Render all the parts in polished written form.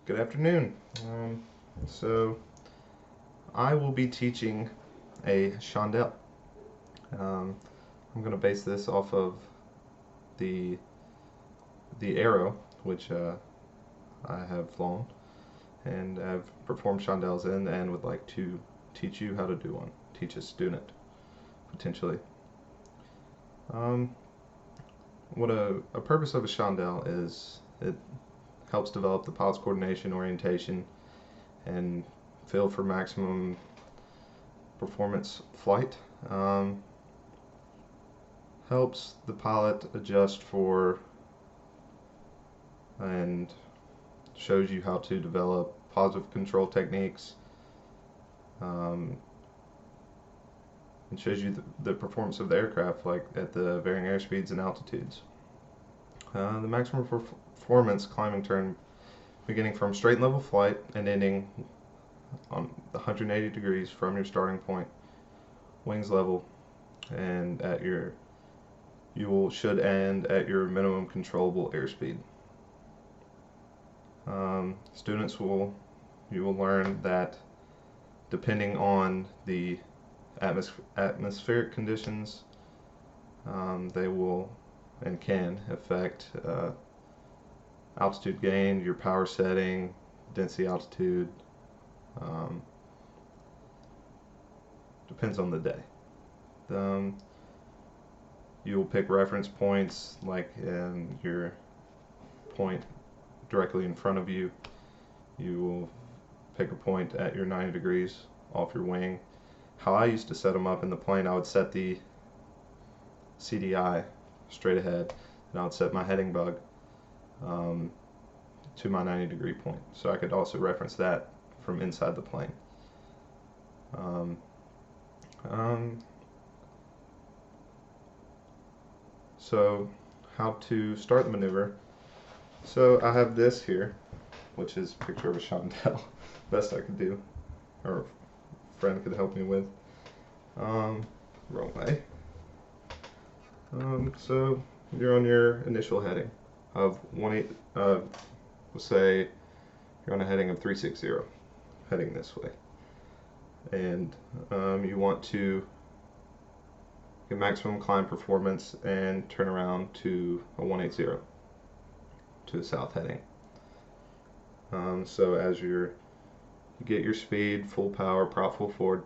Good afternoon. So I will be teaching a Chandelle. Um, I'm going to base this off of the arrow, which I have flown and have performed chandelles in, and would like to teach you how to do one. Teach a student potentially. Um, what a purpose of a chandelle is, it helps develop the pilot's coordination, orientation, and feel for maximum performance flight. Um, Helps the pilot adjust for and shows you how to develop positive control techniques, um, and shows you the performance of the aircraft, like at the varying airspeeds and altitudes. The maximum performance climbing turn, beginning from straight and level flight and ending on 180 degrees from your starting point, wings level, and should end at your minimum controllable airspeed. Students you will learn that depending on the atmospheric conditions, they will and can affect altitude gain, your power setting, density altitude. Um, Depends on the day. Um, You'll pick reference points like in your point directly in front of you. You will pick a point at your 90 degrees off your wing. How I used to set them up in the plane, I would set the CDI straight ahead, and I would set my heading bug to my 90-degree point, so I could also reference that from inside the plane. Um, um, so how to start the maneuver. So I have this here, which is a picture of a chandelle, best I could do, or a friend could help me with. Wrong way. So you're on your initial heading of 18. We'll say you're on a heading of 360, heading this way, and you want to get maximum climb performance and turn around to a 180 to the south heading. So as you get your speed, full power, prop full forward,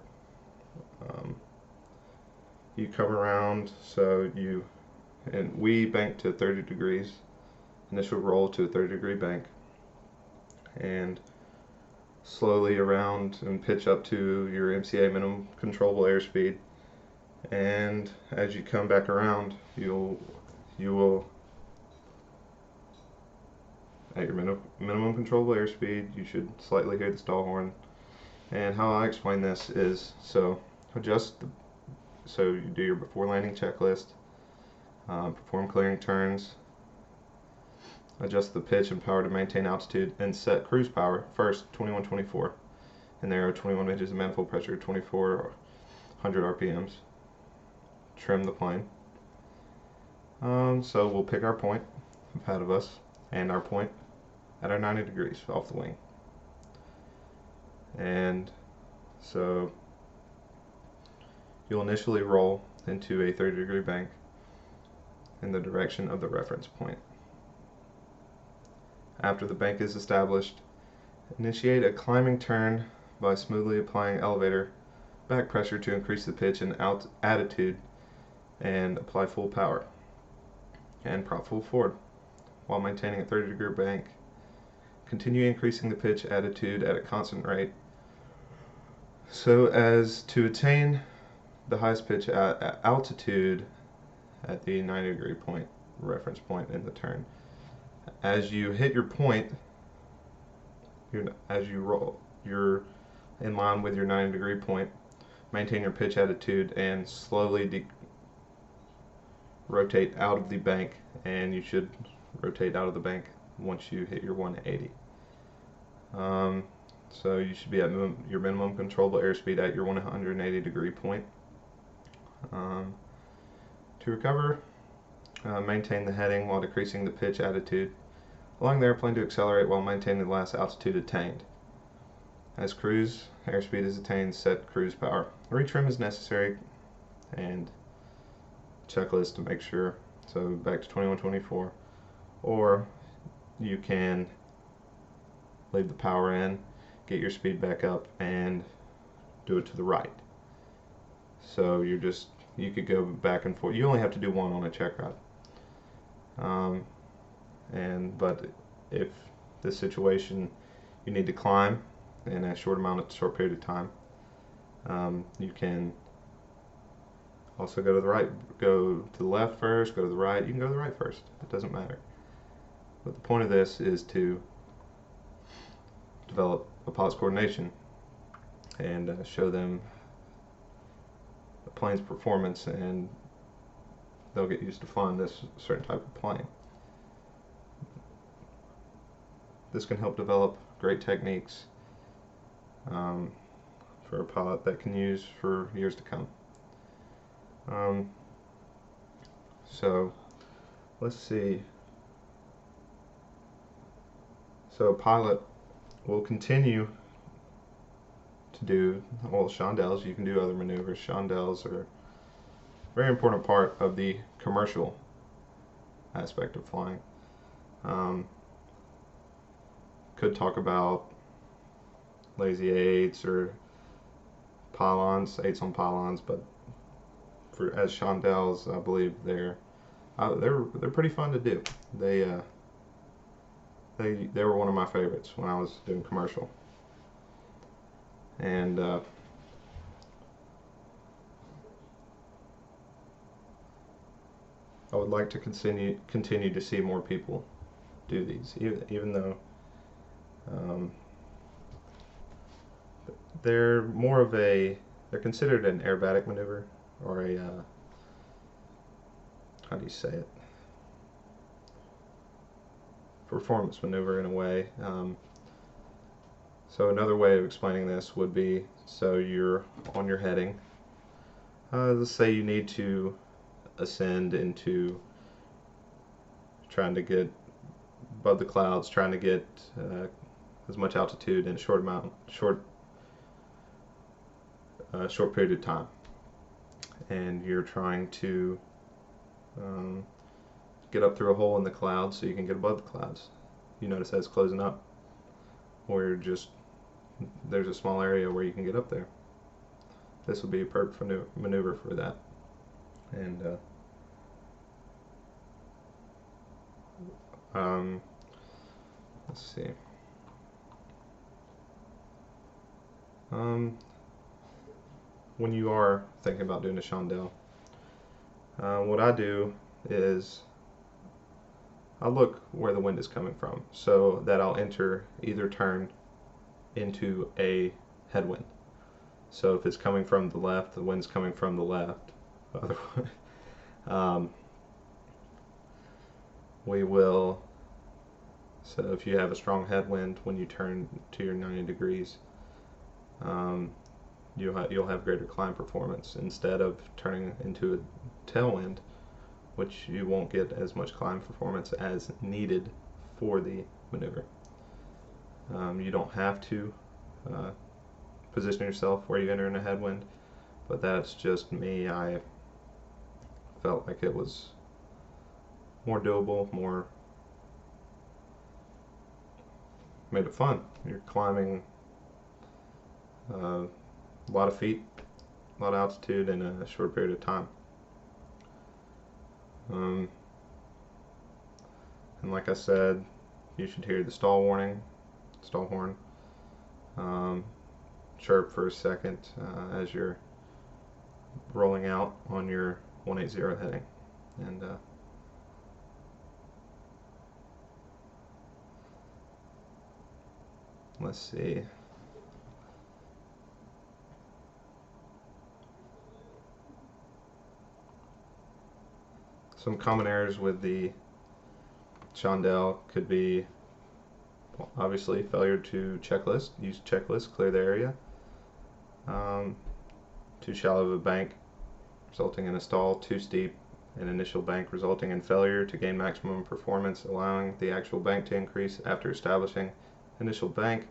you come around, and we bank to 30 degrees, initial roll to a 30-degree bank, and slowly around and pitch up to your MCA, minimum controllable airspeed. And as you come back around, you will at your minimum controllable airspeed, you should slightly hear the stall horn. And how I explain this is, so you do your before landing checklist, perform clearing turns, adjust the pitch and power to maintain altitude, and set cruise power first 2124, and there are 21 inches of manifold pressure, 2400 RPMs. Trim the plane. So we'll pick our point ahead of us and our point at our 90 degrees off the wing. And so you'll initially roll into a 30-degree bank in the direction of the reference point. After the bank is established, initiate a climbing turn by smoothly applying elevator back pressure to increase the pitch and attitude, and apply full power and prop full forward while maintaining a 30-degree bank. Continue increasing the pitch attitude at a constant rate so as to attain the highest pitch altitude at the 90-degree point, reference point in the turn. As you hit your point, as you roll, you're in line with your 90-degree point. Maintain your pitch attitude and slowly rotate out of the bank, and you should rotate out of the bank once you hit your 180. So you should be at your minimum controllable airspeed at your 180-degree point. To recover, maintain the heading while decreasing the pitch attitude, allowing the airplane to accelerate while maintaining the last altitude attained. As cruise airspeed is attained, set cruise power. Retrim is necessary, and checklist to make sure. So back to 2124, or you can leave the power in, get your speed back up, and do it to the right. So you could go back and forth. You only have to do one on a check ride. But if this situation you need to climb in a short period of time, you can also go to the right, go to the left first, go to the right. You can go to the right first. It doesn't matter. But the point of this is to develop a pilot's coordination and show them the plane's performance, and they'll get used to flying this certain type of plane. This can help develop great techniques for a pilot that can use for years to come. So let's see. So a pilot will continue to do all Chandelles. You can do other maneuvers. Chandelles are a very important part of the commercial aspect of flying. Could talk about lazy eights or pylons, eights on pylons, but as Chandelles, I believe they're pretty fun to do. They were one of my favorites when I was doing commercial, and I would like to continue to see more people do these, even though they're considered an aerobatic maneuver, or a how do you say it? Performance maneuver in a way. So another way of explaining this would be, so you're on your heading. Let's say you need to ascend into trying to get above the clouds, trying to get as much altitude in a short period of time, and you're trying to get up through a hole in the clouds so you can get above the clouds. You notice that it's closing up, or there's a small area where you can get up there. This would be a perfect maneuver for that. And let's see. When you are thinking about doing a Chandelle, what I do is I look where the wind is coming from, so that I'll either turn into a headwind. So if it's coming from the left, the wind's coming from the left. So if you have a strong headwind, when you turn to your 90 degrees, you'll have greater climb performance instead of turning into a tailwind, which you won't get as much climb performance as needed for the maneuver. You don't have to position yourself where you enter in a headwind, but that's just me. I felt like it was more doable, made it fun. You're climbing a lot of feet, a lot of altitude in a short period of time. And like I said, you should hear the stall horn, chirp for a second as you're rolling out on your 180 heading. And let's see. Some common errors with the Chandelle could be, obviously, failure to use checklist, clear the area. Too shallow of a bank, resulting in a stall. Too steep, an initial bank resulting in failure to gain maximum performance, allowing the actual bank to increase after establishing initial bank,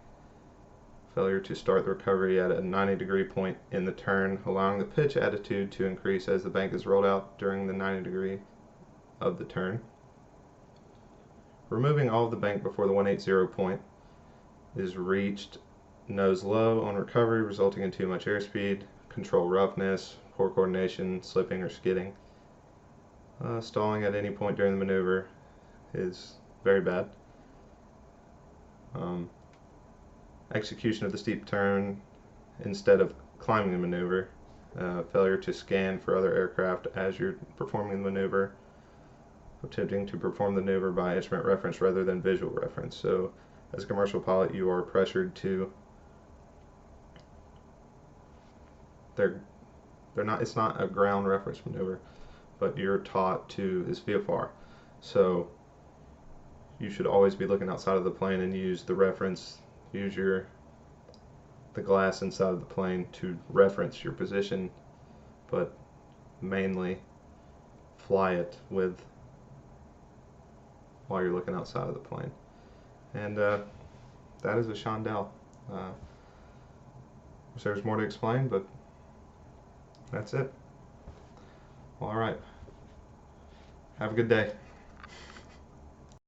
failure to start the recovery at a 90-degree point in the turn, allowing the pitch attitude to increase as the bank is rolled out during the 90 degree of the turn, removing all of the bank before the 180 point is reached, nose low on recovery resulting in too much airspeed, control roughness, poor coordination, slipping or skidding. Stalling at any point during the maneuver is very bad. Execution of the steep turn instead of climbing the maneuver. Failure to scan for other aircraft as you're performing the maneuver. Attempting to perform the maneuver by instrument reference rather than visual reference. So as a commercial pilot, you are pressured to it's not a ground reference maneuver, but you're taught to is VFR. So you should always be looking outside of the plane and use the reference, use the glass inside of the plane to reference your position, but mainly fly it with while you're looking outside of the plane. And that is a Chandelle. There's more to explain, but that's it. All right. Have a good day.